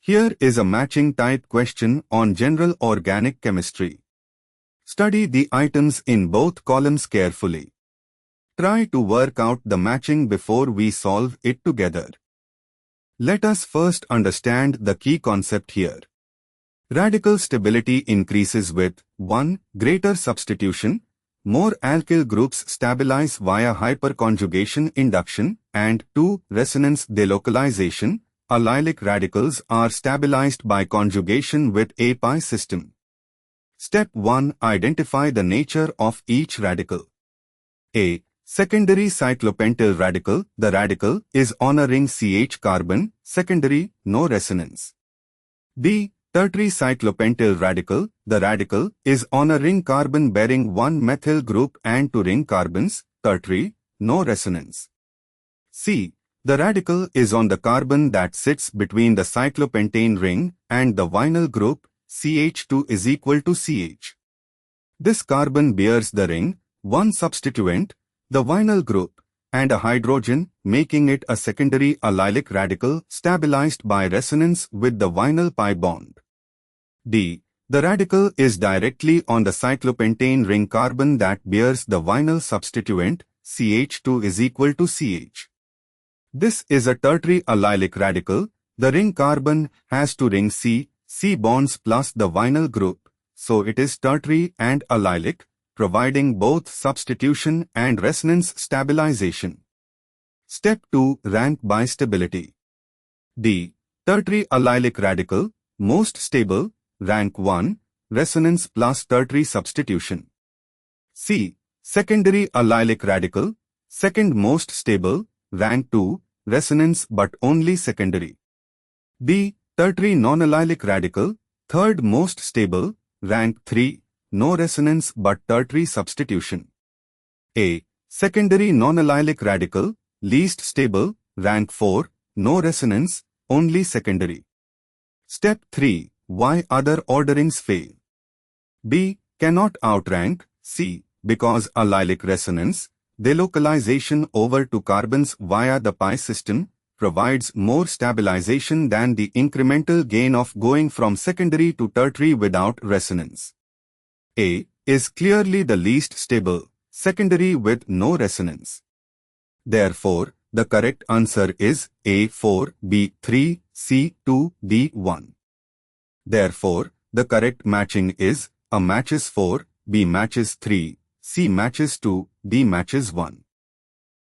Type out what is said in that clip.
Here is a matching type question on general organic chemistry. Study the items in both columns carefully. Try to work out the matching before we solve it together. Let us first understand the key concept here. Radical stability increases with 1. Greater substitution. More alkyl groups stabilize via hyperconjugation induction, and 2. Resonance delocalization. Allylic radicals are stabilized by conjugation with a pi system. Step 1. Identify the nature of each radical. A. Secondary cyclopentyl radical. The radical is on a ring CH carbon, secondary, no resonance. B. Tertiary cyclopentyl radical. The radical is on a ring carbon bearing one methyl group and two ring carbons, tertiary, no resonance. C. The radical is on the carbon that sits between the cyclopentane ring and the vinyl group, CH2 is equal to CH. This carbon bears the ring, one substituent, the vinyl group, and a hydrogen, making it a secondary allylic radical stabilized by resonance with the vinyl pi bond. D. The radical is directly on the cyclopentane ring carbon that bears the vinyl substituent, CH2 is equal to CH. This is a tertiary allylic radical. The ring carbon has two ring C bonds plus the vinyl group, so it is tertiary and allylic, providing both substitution and resonance stabilization. Step 2. Rank by stability. D. Tertiary allylic radical, most stable, rank 1, resonance plus tertiary substitution. C. Secondary allylic radical, second most stable, rank 2, resonance but only secondary. D. Tertiary non-allylic radical, third most stable, rank 3, no resonance but tertiary substitution. A. Secondary non-allylic radical, least stable, rank 4, no resonance, only secondary. Step 3. Why other orderings fail? B. Cannot outrank C. Because allylic resonance, delocalization over to carbons via the pi system, provides more stabilization than the incremental gain of going from secondary to tertiary without resonance. A. Is clearly the least stable, secondary with no resonance. Therefore, the correct answer is A 4, B 3, C 2, D 1. Therefore, the correct matching is A matches 4, B matches 3, C matches 2, D matches 1.